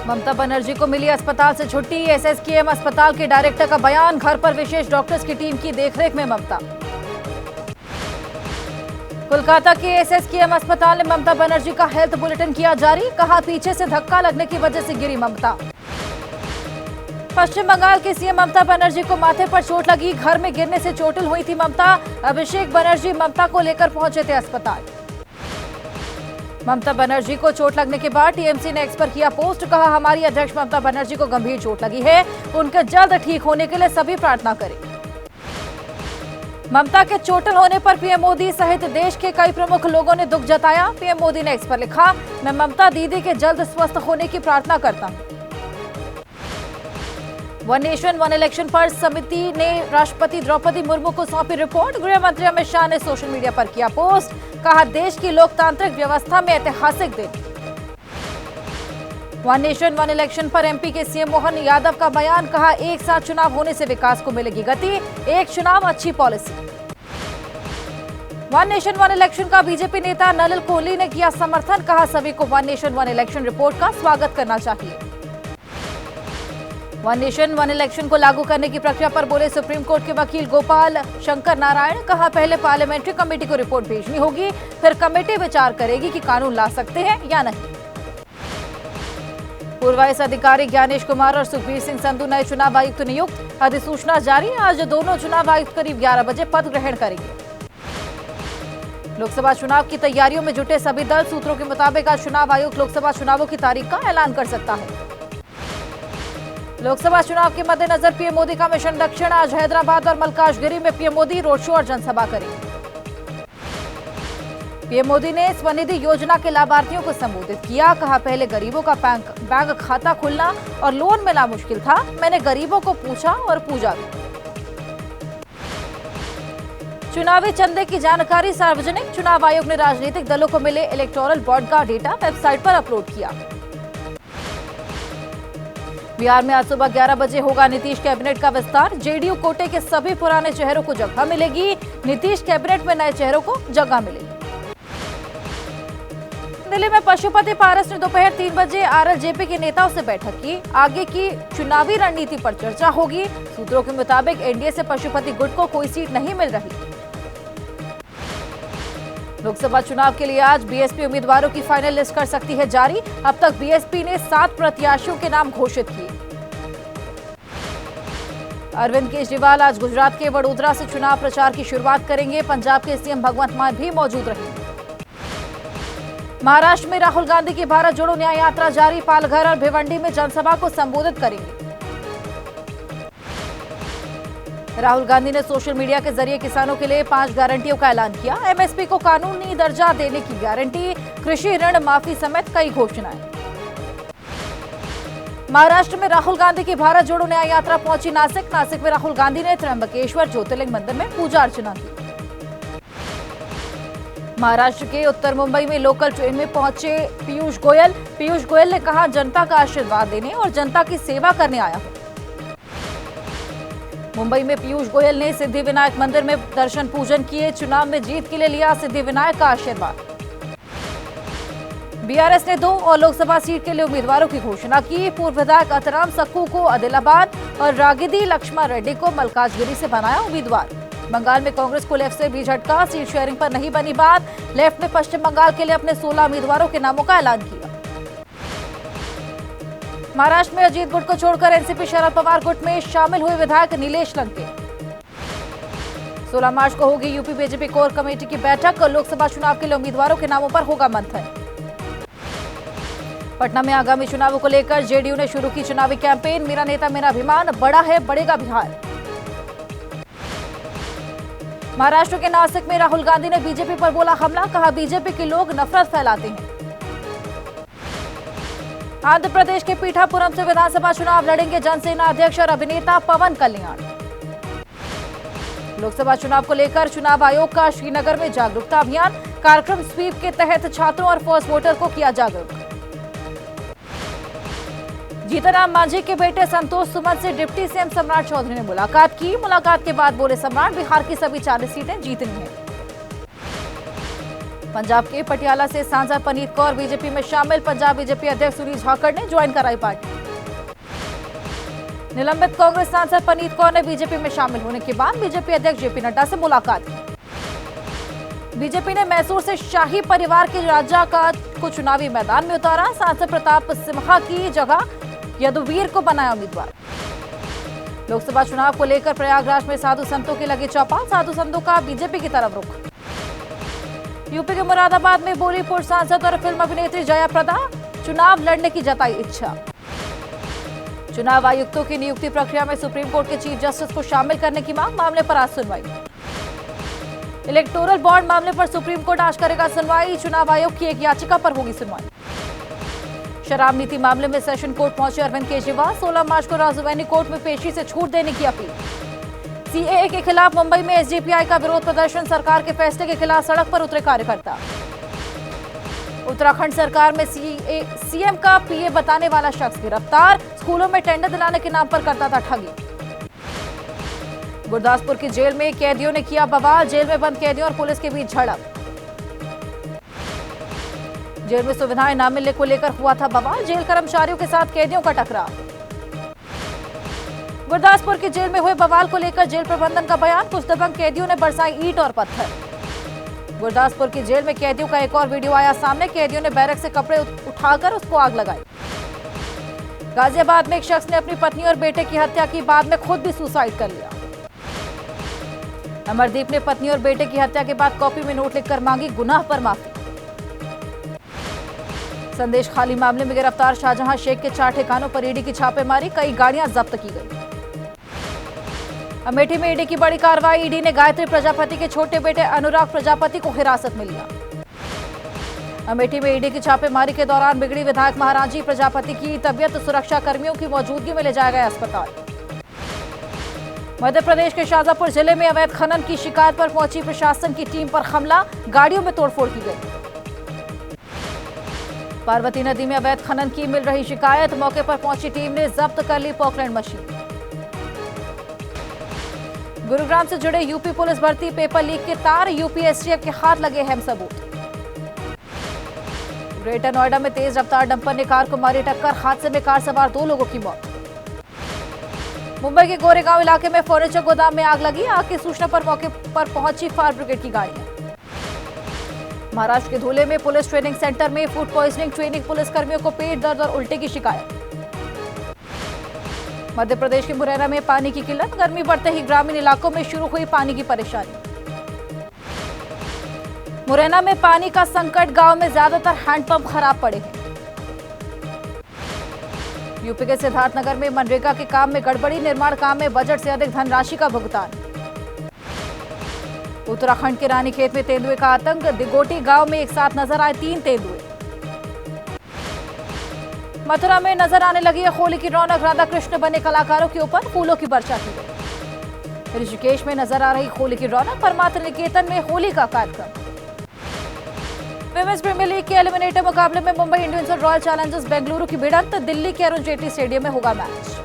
ममता बनर्जी को मिली अस्पताल से छुट्टी। एसएसकेएम अस्पताल के डायरेक्टर का बयान, घर पर विशेष डॉक्टर्स की टीम की देखरेख में ममता। कोलकाता के एसएसकेएम अस्पताल ने ममता बनर्जी का हेल्थ बुलेटिन किया जारी, कहा पीछे से धक्का लगने की वजह से गिरी ममता। पश्चिम बंगाल की सीएम ममता बनर्जी को माथे पर चोट लगी, घर में गिरने से चोटिल हुई थी ममता। अभिषेक बनर्जी ममता को लेकर पहुंचे थे अस्पताल। ममता बनर्जी को चोट लगने के बाद टीएमसी ने एक्स पर किया पोस्ट, कहा हमारी अध्यक्ष ममता बनर्जी को गंभीर चोट लगी है, उनके जल्द ठीक होने के लिए सभी प्रार्थना करें। ममता के चोटिल होने पर पीएम मोदी सहित देश के कई प्रमुख लोगों ने दुख जताया। पीएम मोदी ने एक्स पर लिखा, मैं ममता दीदी के जल्द स्वस्थ होने की प्रार्थना करता हूं। वन नेशन वन इलेक्शन पर समिति ने राष्ट्रपति द्रौपदी मुर्मू को सौंपी रिपोर्ट। गृह मंत्री अमित शाह ने सोशल मीडिया पर किया पोस्ट, कहा देश की लोकतांत्रिक व्यवस्था में ऐतिहासिक दिन। वन नेशन वन इलेक्शन पर एमपी के सीएम मोहन यादव का बयान, कहा एक साथ चुनाव होने से विकास को मिलेगी गति, एक चुनाव अच्छी policy. One nation one election का बीजेपी नेता नलिन कोहली ने किया समर्थन, कहा सभी को one nation one election report का स्वागत करना चाहिए। वन नेशन वन इलेक्शन को लागू करने की प्रक्रिया पर बोले सुप्रीम कोर्ट के वकील गोपाल शंकर नारायण, कहा पहले पार्लियामेंट्री कमेटी को रिपोर्ट भेजनी होगी, फिर कमेटी विचार करेगी कि कानून ला सकते हैं या नहीं। पूर्व आईएएस अधिकारी ज्ञानेश कुमार और सुखबीर सिंह संधू नए चुनाव आयुक्त नियुक्त, अधिसूचना जारी। आज दोनों चुनाव आयुक्त करीब 11 बजे पद ग्रहण करेंगे। लोकसभा चुनाव की तैयारियों में जुटे सभी दल, सूत्रों के मुताबिक आज चुनाव आयोग लोकसभा चुनावों की तारीख का ऐलान कर सकता है। लोकसभा चुनाव के मद्देनजर पीएम मोदी का मिशन दक्षिण, आज हैदराबाद और मल्काजगिरी में पीएम मोदी रोड शो और जनसभा करेंगे। पीएम मोदी ने स्वनिधि योजना के लाभार्थियों को संबोधित किया, कहा पहले गरीबों का बैंक खाता खुलना और लोन मिलना मुश्किल था, मैंने गरीबों को पूछा और पूजा भी। चुनावी चंदे की जानकारी सार्वजनिक, चुनाव आयोग ने राजनीतिक दलों को मिले इलेक्टोरल बॉन्ड का डेटा वेबसाइट पर अपलोड किया। बिहार में आज सुबह 11 बजे होगा नीतीश कैबिनेट का विस्तार, जेडीयू कोटे के सभी पुराने चेहरों को जगह मिलेगी, नीतीश कैबिनेट में नए चेहरों को जगह मिलेगी। दिल्ली में पशुपति पारस ने दोपहर 3 बजे आरएलजेपी के नेताओं से बैठक की, आगे की चुनावी रणनीति पर चर्चा होगी। सूत्रों के मुताबिक एनडीए से पशुपति गुट को कोई सीट नहीं मिल रही। लोकसभा चुनाव के लिए आज बीएसपी उम्मीदवारों की फाइनल लिस्ट कर सकती है जारी। अब तक बीएसपी ने 7 प्रत्याशियों के नाम घोषित किए। अरविंद केजरीवाल आज गुजरात के वडोदरा से चुनाव प्रचार की शुरुआत करेंगे। पंजाब के सीएम भगवंत मान भी मौजूद रहेंगे। महाराष्ट्र में राहुल गांधी की भारत जोड़ो न्याय यात्रा जारी, पालघर और भिवंडी में जनसभा को संबोधित करेंगे। राहुल गांधी ने सोशल मीडिया के जरिए किसानों के लिए 5 गारंटियों का ऐलान किया। एमएसपी को कानूनी दर्जा देने की गारंटी, कृषि ऋण माफी समेत कई घोषणाएं। महाराष्ट्र में राहुल गांधी की भारत जोड़ो न्याय यात्रा पहुंची नासिक। नासिक में राहुल गांधी ने त्र्यंबकेश्वर ज्योतिर्लिंग मंदिर में पूजा अर्चना की। महाराष्ट्र के उत्तर मुंबई में लोकल ट्रेन में पहुंचे पीयूष गोयल। पीयूष गोयल ने कहा, जनता का आशीर्वाद देने और जनता की सेवा करने आया हूं। मुंबई में पीयूष गोयल ने सिद्धि विनायक मंदिर में दर्शन पूजन किए। चुनाव में जीत के लिए लिया सिद्धि विनायक का आशीर्वाद। बीआरएस ने 2 और लोकसभा सीट के लिए उम्मीदवारों की घोषणा की। पूर्व विधायक अतराम सक्कू को आदिलाबाद और रागिदी लक्ष्मण रेड्डी को मल्काजगिरी से बनाया उम्मीदवार। बंगाल में कांग्रेस को लेफ्ट से भी झटका, सीट शेयरिंग पर नहीं बनी बात। लेफ्ट ने पश्चिम बंगाल के लिए अपने 16 उम्मीदवारों के नामों का ऐलान किया। महाराष्ट्र में अजीत गुट को छोड़कर एनसीपी शरद पवार गुट में शामिल हुए विधायक नीलेश लंके। 16 मार्च को होगी यूपी बीजेपी कोर कमेटी की बैठक। लोकसभा चुनाव के लिए उम्मीदवारों के नामों पर होगा मंथन। पटना में आगामी चुनावों को लेकर जेडीयू ने शुरू की चुनावी कैंपेन। मेरा नेता मेरा अभिमान, बड़ा है बढ़ेगा बिहार। महाराष्ट्र के नासिक में राहुल गांधी ने बीजेपी पर बोला हमला, कहा बीजेपी के लोग नफरत फैलाते हैं। आंध्र प्रदेश के पीठापुरम से विधानसभा चुनाव लड़ेंगे जनसेना अध्यक्ष और अभिनेता पवन कल्याण। लोकसभा चुनाव को लेकर चुनाव आयोग का श्रीनगर में जागरूकता अभियान। कार्यक्रम स्वीप के तहत छात्रों और फर्स्ट वोटर को किया जागरूक। जीतनराम मांझी के बेटे संतोष सुमन से डिप्टी सीएम सम्राट चौधरी ने मुलाकात की। मुलाकात के बाद बोले सम्राट, बिहार की सभी 40 सीटें जीतनी है। पंजाब के पटियाला से सांसद पनीत कौर बीजेपी में शामिल। पंजाब बीजेपी अध्यक्ष सुनील झाकड़ ने ज्वाइन कराई पार्टी। निलंबित कांग्रेस सांसद पनीत कौर ने बीजेपी में शामिल होने के बाद बीजेपी अध्यक्ष जेपी नड्डा से मुलाकात की। बीजेपी ने मैसूर से शाही परिवार के राजा को चुनावी मैदान में उतारा। सांसद प्रताप सिम्हा की जगह यदुवीर को बनाया उम्मीदवार। लोकसभा चुनाव को लेकर प्रयागराज में साधु संतों की लगी चौपाल। साधु संतों का बीजेपी की तरफ रुख। यूपी के मुरादाबाद में बोली पूर्व सांसद और फिल्म अभिनेत्री जया प्रदा, चुनाव लड़ने की जताई इच्छा। चुनाव आयुक्तों की नियुक्ति प्रक्रिया में सुप्रीम कोर्ट के चीफ जस्टिस को शामिल करने की मांग। मामले पर आज सुनवाई। इलेक्टोरल बॉन्ड मामले पर सुप्रीम कोर्ट आज करेगा सुनवाई। चुनाव आयोग की एक याचिका पर होगी सुनवाई। शराब नीति मामले में सेशन कोर्ट पहुंचे अरविंद केजरीवाल। 16 मार्च को राजधानी कोर्ट में पेशी से छूट देने की अपील। सीएए के खिलाफ मुंबई में एसडीपीआई का विरोध प्रदर्शन। सरकार के फैसले के खिलाफ सड़क पर उतरे कार्यकर्ता। उत्तराखंड सरकार में सीएम का पीए बताने वाला शख्स गिरफ्तार। स्कूलों में टेंडर दिलाने के नाम पर करता था ठगी। गुरदासपुर की जेल में कैदियों ने किया बवाल। जेल में बंद कैदियों और पुलिस के बीच झड़प। जेल में सुविधाएं न मिलने को लेकर हुआ था बवाल। जेल कर्मचारियों के साथ कैदियों का टकराव। गुरदासपुर की जेल में हुए बवाल को लेकर जेल प्रबंधन का बयान। कुछ दबंग कैदियों ने बरसाई ईंट और पत्थर। गुरदासपुर की जेल में कैदियों का एक और वीडियो आया सामने। कैदियों ने बैरक से कपड़े उठाकर उसको आग लगाई। गाजियाबाद में एक शख्स ने अपनी पत्नी और बेटे की हत्या की, बाद में खुद भी सुसाइड कर लिया। अमरदीप ने पत्नी और बेटे की हत्या के बाद कॉपी में नोट लिखकर मांगी गुनाह पर माफी। संदेश खाली मामले में गिरफ्तार शाहजहां शेख के 4 ठिकानों पर ईडी की छापेमारी। कई गाड़ियां जब्त की गई। अमेठी में ईडी की बड़ी कार्रवाई। ईडी ने गायत्री प्रजापति के छोटे बेटे अनुराग प्रजापति को हिरासत में लिया। अमेठी में ईडी की छापेमारी के दौरान बिगड़ी विधायक महाराजी प्रजापति की तबीयत। सुरक्षा कर्मियों की मौजूदगी में ले जाया गया अस्पताल। मध्य प्रदेश के शाजापुर जिले में अवैध खनन की शिकायत पर पहुंची प्रशासन की टीम पर हमला। गाड़ियों में तोड़फोड़ की गई। पार्वती नदी में अवैध खनन की मिल रही शिकायत। मौके पर पहुंची टीम ने जब्त कर ली पॉकलैंड मशीन। गुरुग्राम से जुड़े यूपी पुलिस भर्ती पेपर लीक के तार। यूपीएसटीएफ के हाथ लगे अहम सबूत। ग्रेटर नोएडा में तेज रफ्तार डंपर ने कार को मारी टक्कर। हादसे में कार सवार 2 लोगों की मौत। मुंबई के गोरेगांव इलाके में फर्नीचर गोदाम में आग लगी। आग की सूचना पर मौके पर पहुंची फायर ब्रिगेड की गाड़ियां। महाराष्ट्र के धुले में पुलिस ट्रेनिंग सेंटर में फूड पॉइजनिंग। ट्रेनिंग पुलिस कर्मियों को पेट दर्द और उल्टे की शिकायत। मध्य प्रदेश के मुरैना में पानी की किल्लत। गर्मी बढ़ते ही ग्रामीण इलाकों में शुरू हुई पानी की परेशानी। मुरैना में पानी का संकट। गांव में ज्यादातर हैंडपंप खराब पड़े हैं। यूपी के सिद्धार्थनगर में मनरेगा के काम में गड़बड़ी। निर्माण काम में बजट से अधिक धनराशि का भुगतान। उत्तराखंड के रानीखेत में तेंदुए का आतंक। दिगोटी गांव में एक साथ नजर आए 3 तेंदुए। मथुरा में नजर आने लगी है होली की रौनक। राधा कृष्ण बने कलाकारों के ऊपर फूलों की वर्षा की गई। ऋषिकेश में नजर आ रही होली की रौनक। परमात्मा निकेतन में होली का कार्यक्रम। विमेंस प्रीमियर लीग के एलिमिनेटर मुकाबले में मुंबई इंडियंस और रॉयल चैलेंजर्स बेंगलुरु की भिड़ंत। दिल्ली के अरुण जेटली स्टेडियम में होगा मैच।